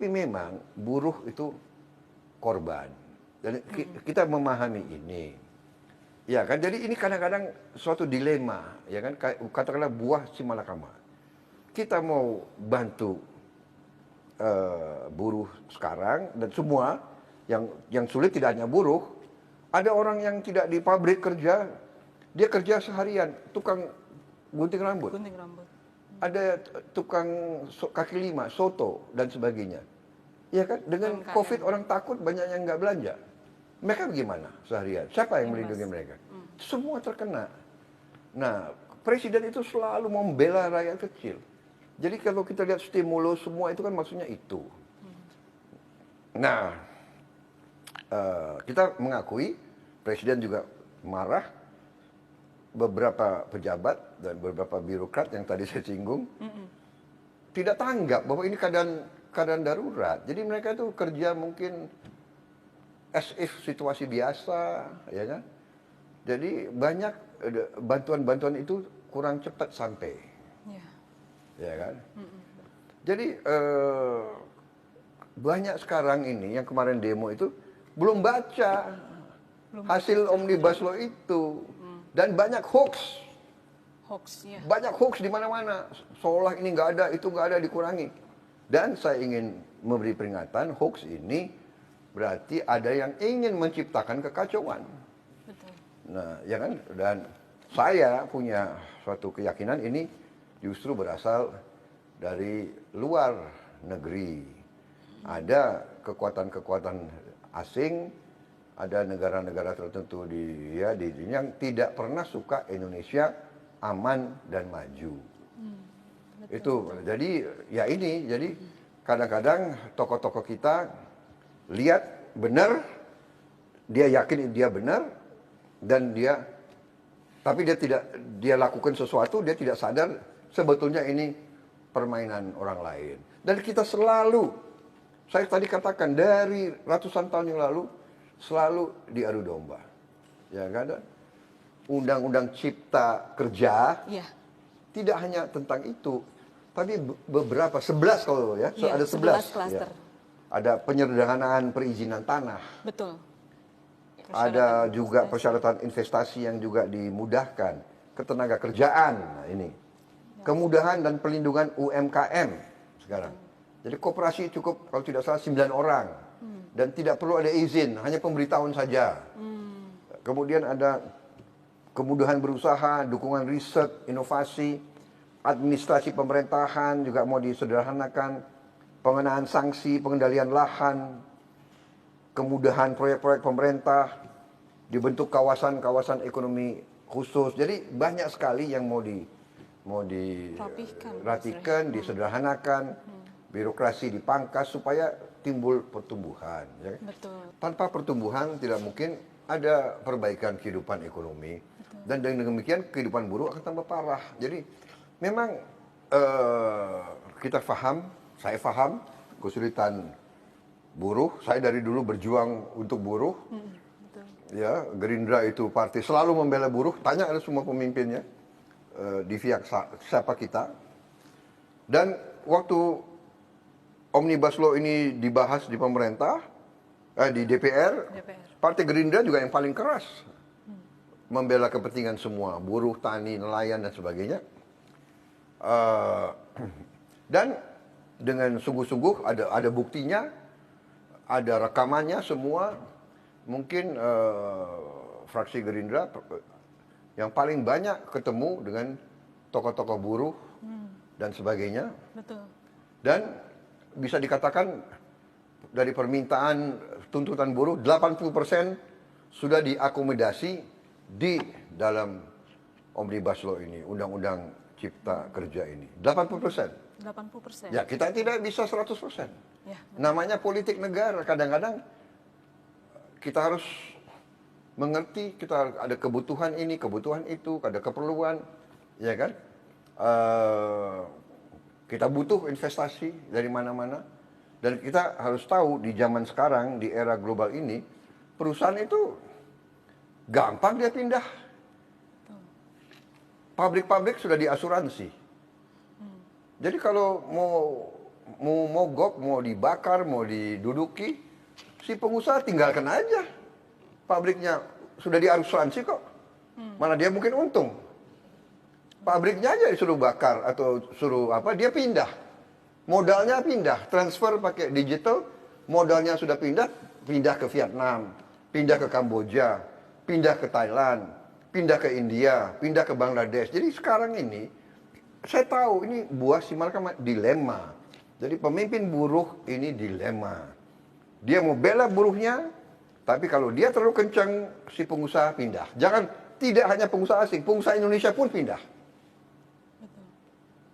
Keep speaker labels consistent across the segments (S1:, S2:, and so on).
S1: Tapi memang buruh itu korban. Dan kita memahami ini. Ya kan, jadi ini kadang-kadang suatu dilema, ya kan, katakanlah buah si malakama. Kita mau bantu buruh sekarang dan semua yang sulit tidak hanya buruh, ada orang yang tidak di pabrik kerja, dia kerja seharian, tukang gunting rambut.
S2: Gunting rambut.
S1: Ada tukang kaki lima, soto dan sebagainya. Ya kan, dengan
S2: UMKM.
S1: COVID orang takut banyak yang nggak belanja. Mereka bagaimana seharian? Siapa yang melindungi mereka? Semua terkena. Nah, presiden itu selalu membela rakyat kecil. Jadi kalau kita lihat stimulus semua itu kan maksudnya itu. Nah, kita mengakui presiden juga marah. Beberapa pejabat dan beberapa birokrat yang tadi saya singgung tidak tanggap bahwa ini keadaan darurat. Jadi mereka itu kerja mungkin as if situasi biasa, ya kan? Jadi banyak bantuan-bantuan itu kurang cepat sampai, ya kan? Jadi banyak sekarang ini yang kemarin demo itu belum baca hasil omnibus law itu, dan banyak hoax. Banyak hoax di mana-mana, seolah ini nggak ada, itu nggak ada, dikurangi. Dan saya ingin memberi peringatan, hoax ini berarti ada yang ingin menciptakan kekacauan.
S2: Betul.
S1: Nah, ya kan? Dan saya punya suatu keyakinan ini justru berasal dari luar negeri. Ada kekuatan-kekuatan asing, ada negara-negara tertentu di yang tidak pernah suka Indonesia aman dan maju. Itu jadi ya ini, jadi kadang-kadang tokoh-tokoh kita lihat benar, dia yakin dia benar, dan tapi dia lakukan sesuatu, dia tidak sadar sebetulnya ini permainan orang lain. Dan kita selalu, saya tadi katakan dari ratusan tahun yang lalu selalu diadu domba, ya kan? Undang-undang Cipta Kerja tidak hanya tentang itu, tapi beberapa 11 kalau ya, ada 11
S2: klaster.
S1: Ya. Ada penyederhanaan perizinan tanah.
S2: Betul.
S1: Ada juga persyaratan investasi yang juga dimudahkan, ketenaga kerjaan. Nah, ini kemudahan dan pelindungan UMKM sekarang. Jadi koperasi cukup kalau tidak salah 9 orang dan tidak perlu ada izin, hanya pemberitahuan saja. Kemudian ada kemudahan berusaha, dukungan riset, inovasi, administrasi pemerintahan juga mau disederhanakan, pengenaan sanksi, pengendalian lahan, kemudahan proyek-proyek pemerintah, dibentuk kawasan-kawasan ekonomi khusus. Jadi banyak sekali yang mau dirapikan, disederhanakan, birokrasi dipangkas supaya timbul pertumbuhan. Ya.
S2: Betul.
S1: Tanpa pertumbuhan tidak mungkin ada perbaikan kehidupan ekonomi. Dan dengan demikian kehidupan buruh akan tambah parah. Jadi memang kita paham, saya paham kesulitan buruh. Saya dari dulu berjuang untuk buruh.
S2: Betul.
S1: Ya, Gerindra itu partai selalu membela buruh. Tanya ada semua pemimpinnya di pihak siapa kita. Dan waktu Omnibus Law ini dibahas di pemerintah, di DPR, Partai Gerindra juga yang paling keras membela kepentingan semua, buruh, tani, nelayan dan sebagainya. Dan dengan sungguh-sungguh ada buktinya, ada rekamannya semua. Mungkin fraksi Gerindra yang paling banyak ketemu dengan tokoh-tokoh buruh dan sebagainya.
S2: Betul.
S1: Dan bisa dikatakan dari permintaan tuntutan buruh 80% sudah diakomodasi di dalam Omnibus Law ini, Undang-Undang Cipta Kerja ini. 80%.
S2: 80%.
S1: Ya, kita tidak bisa 100%.
S2: Ya,
S1: namanya politik negara, kadang-kadang kita harus mengerti, kita ada kebutuhan ini, kebutuhan itu, ada keperluan, ya kan? Kita butuh investasi dari mana-mana. Dan kita harus tahu di zaman sekarang, di era global ini, perusahaan itu gampang dia pindah. Pabrik-pabrik sudah diasuransi. Jadi kalau mau mogok, mau dibakar, mau diduduki, si pengusaha tinggalkan aja. Pabriknya sudah diasuransi kok. Mana dia mungkin untung. Pabriknya aja disuruh bakar atau suruh apa, dia pindah. Modalnya pindah, transfer pakai digital, modalnya sudah pindah, pindah ke Vietnam, pindah ke Kamboja, pindah ke Thailand, pindah ke India, pindah ke Bangladesh. Jadi sekarang ini, saya tahu ini buah si mereka dilema. Jadi pemimpin buruh ini dilema. Dia mau bela buruhnya, tapi kalau dia terlalu kencang, si pengusaha pindah. Jangan, tidak hanya pengusaha asing, pengusaha Indonesia pun pindah.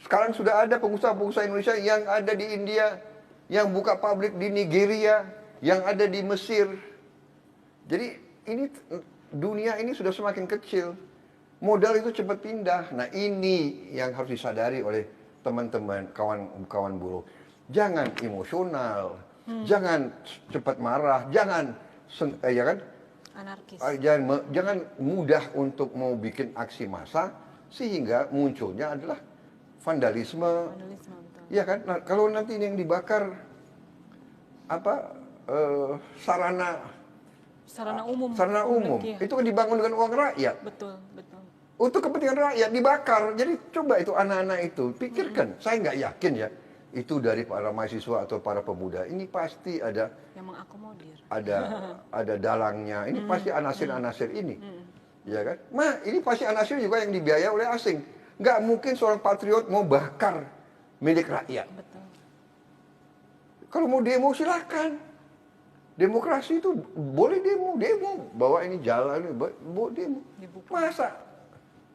S1: Sekarang sudah ada pengusaha-pengusaha Indonesia yang ada di India, yang buka pabrik di Nigeria, yang ada di Mesir. Jadi ini dunia ini sudah semakin kecil. Modal itu cepat pindah. Nah ini yang harus disadari oleh teman-teman, kawan-kawan buruh. Jangan emosional, jangan cepat marah, jangan ya kan?
S2: Anarkis.
S1: Jangan mudah untuk mau bikin aksi massa sehingga munculnya adalah vandalisme.
S2: Vandalisme, betul.
S1: Ya kan? Nah, kalau nanti ini yang dibakar apa sarana umum
S2: publik, ya.
S1: itu kan dibangun dengan uang rakyat.
S2: Betul, betul.
S1: Untuk kepentingan rakyat dibakar. Jadi coba itu anak-anak itu pikirkan. Saya nggak yakin ya itu dari para mahasiswa atau para pemuda. Ini pasti ada
S2: Yang mengakomodir.
S1: ada dalangnya. Ini pasti anasir-anasir ini. Ya kan? Ini pasti anasir juga yang dibiayai oleh asing. Nggak mungkin seorang patriot mau bakar milik rakyat.
S2: Betul.
S1: Kalau mau demo silakan. Demokrasi itu boleh demo, bawa ini jalan, bawa demo.
S2: Dibuka.
S1: Masa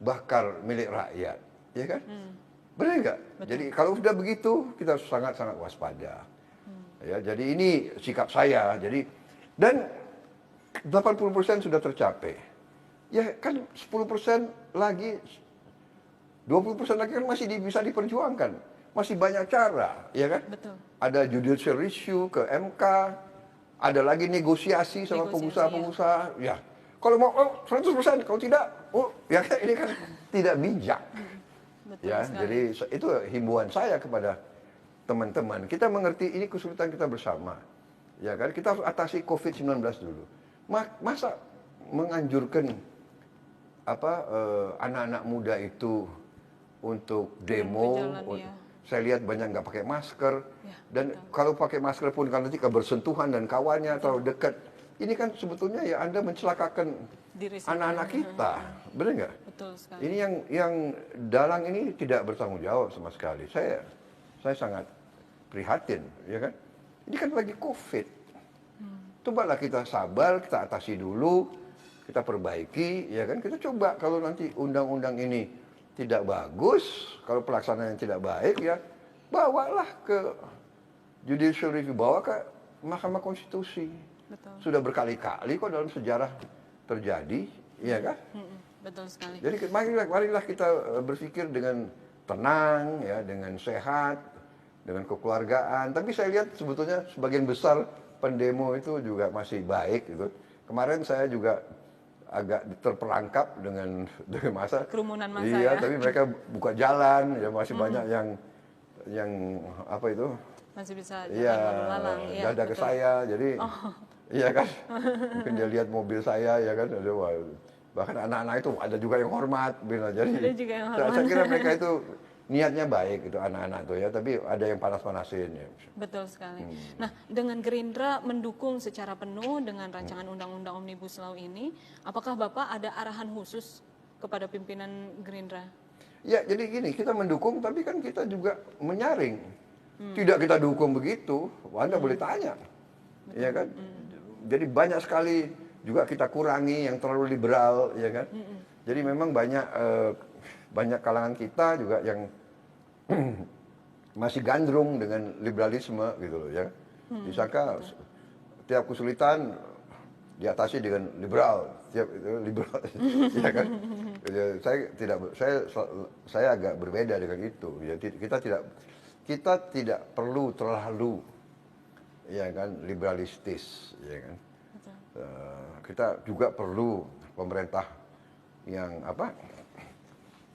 S1: bakar milik rakyat, ya kan? Benar nggak? Jadi kalau sudah begitu kita sangat-sangat waspada. Ya, jadi ini sikap saya. Jadi dan 80% sudah tercapai. Ya kan 10% lagi, 20% lagi kan masih bisa diperjuangkan. Masih banyak cara, ya kan?
S2: Betul.
S1: Ada judicial review ke MK, ada lagi negosiasi sama pengusaha-pengusaha. Ya. Kalau mau 100%, kalau tidak, ya kan ini kan tidak bijak.
S2: Betul
S1: Ya,
S2: sekali.
S1: jadi itu himbauan saya kepada teman-teman. Kita mengerti ini kesulitan kita bersama. Ya kan? Kita harus atasi COVID-19 dulu. Masa menganjurkan anak-anak muda itu untuk demo,
S2: berjalan, ya.
S1: saya lihat banyak nggak pakai masker,
S2: Ya,
S1: dan kalau pakai masker pun kan nanti bersentuhan dan kawannya terlalu dekat, ini kan sebetulnya ya Anda mencelakakan
S2: Diri sendiri.
S1: anak-anak kita, benar nggak?
S2: Betul sekali.
S1: Ini yang dalang ini tidak bertanggung jawab sama sekali. Saya sangat prihatin, ya kan? Ini kan lagi COVID. Cobalah kita sabar, kita atasi dulu, kita perbaiki, ya kan? Kita coba kalau nanti undang-undang ini tidak bagus, kalau pelaksanaan tidak baik, ya bawalah ke judicial review, bawa ke Mahkamah Konstitusi.
S2: Betul.
S1: Sudah berkali-kali kok dalam sejarah terjadi, ya kan?
S2: Betul sekali.
S1: Jadi marilah kita berpikir dengan tenang, ya, dengan sehat, dengan kekeluargaan. Tapi saya lihat sebetulnya sebagian besar pendemo itu juga masih baik gitu. Kemarin saya juga agak terperangkap dengan masa
S2: Kerumunan massa,
S1: iya,
S2: ya.
S1: tapi mereka buka jalan, ya masih banyak yang apa itu?
S2: Masih bisa jalan
S1: Iya,
S2: lalu lalang. Iya,
S1: dada ke
S2: betul.
S1: saya, jadi iya kan, mungkin dia lihat mobil saya, ya kan, wah, bahkan anak-anak itu ada juga yang hormat, bilang jadi.
S2: Ada juga yang
S1: Saya
S2: hormat.
S1: kira mereka itu niatnya baik itu anak-anak tuh ya, tapi ada yang panas-panasin ya.
S2: Betul sekali. Nah, dengan Gerindra mendukung secara penuh dengan rancangan Undang-Undang Omnibus Law ini, apakah Bapak ada arahan khusus kepada pimpinan Gerindra?
S1: Ya, jadi gini, kita mendukung, tapi kan kita juga menyaring. Tidak kita dukung begitu, Anda boleh tanya, ya kan? Jadi banyak sekali juga kita kurangi yang terlalu liberal, ya kan? Jadi memang banyak kalangan kita juga yang masih gandrung dengan liberalisme gitu loh ya. Disangka tiap kesulitan diatasi dengan liberal, tiap itu liberal, ya kan? Ya, saya agak berbeda dengan itu. Ya, kita tidak perlu terlalu, ya kan, liberalistis, ya kan? Kita juga perlu pemerintah yang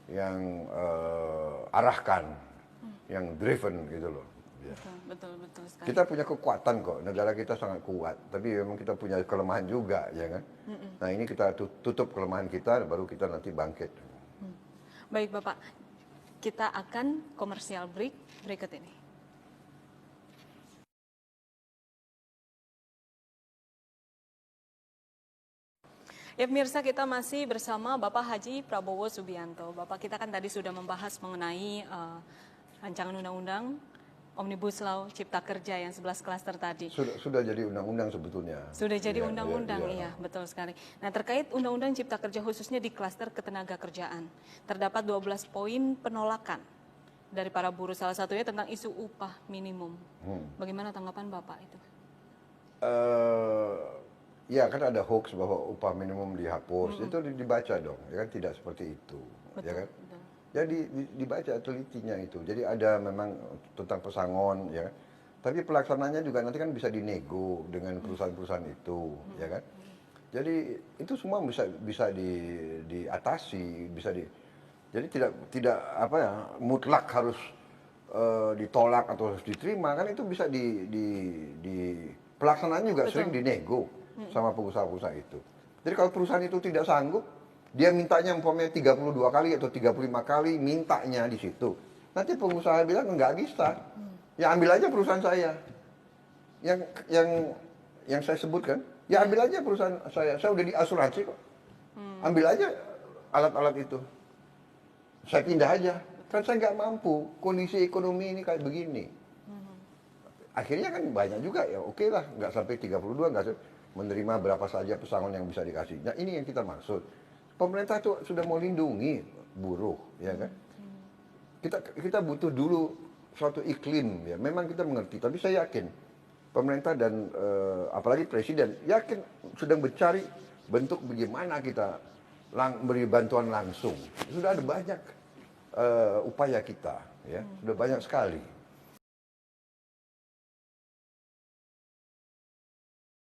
S1: yang arahkan, yang driven gitu loh, Ya.
S2: Betul sekali.
S1: Kita punya kekuatan kok, negara kita sangat kuat, tapi memang kita punya kelemahan juga, ya kan? Nah ini kita tutup kelemahan kita, baru kita nanti bangkit.
S2: Baik Bapak, kita akan komersial break berikut ini. Ya pemirsa, kita masih bersama Bapak Haji Prabowo Subianto. Bapak, kita kan tadi sudah membahas mengenai rancangan undang-undang Omnibus Law Cipta Kerja yang 11 klaster tadi.
S1: Sudah jadi undang-undang sebetulnya.
S2: Sudah jadi undang-undang, iya, betul sekali. Nah, terkait undang-undang Cipta Kerja khususnya di klaster ketenaga kerjaan, terdapat 12 poin penolakan dari para buruh, salah satunya tentang isu upah minimum. Bagaimana tanggapan Bapak itu?
S1: Ya kan ada hoax bahwa upah minimum dihapus, itu dibaca dong, ya kan tidak seperti itu,
S2: Betul,
S1: ya kan?
S2: betul.
S1: Jadi dibaca telitinya itu. Jadi ada memang tentang pesangon, ya kan? Tapi pelaksananya juga nanti kan bisa dinego dengan perusahaan-perusahaan itu, ya kan? Jadi itu semua bisa diatasi, jadi tidak apa ya mutlak harus ditolak atau harus diterima, kan itu bisa di pelaksanaan juga sering dinego sama pengusaha-pengusaha itu. Jadi kalau perusahaan itu tidak sanggup, dia mintanya umpamanya 32 kali atau 35 kali mintanya di situ. Nanti pengusaha bilang nggak bisa. Ya ambil aja perusahaan saya. Yang saya sebutkan, ya ambil aja perusahaan saya. Saya udah diasuransi kok. Ambil aja alat-alat itu. Saya pindah aja. Kan saya nggak mampu. Kondisi ekonomi ini kayak begini. Akhirnya kan banyak juga ya. Oke lah, nggak sampai 32, nggak menerima berapa saja pesangon yang bisa dikasih. Nah ini yang kita maksud. Pemerintah itu sudah mau lindungi buruh, ya kan? Kita butuh dulu suatu iklim, ya. Memang kita mengerti, tapi saya yakin pemerintah dan apalagi presiden yakin sedang mencari bentuk bagaimana kita beri bantuan langsung. Sudah ada banyak upaya kita, ya, sudah banyak sekali.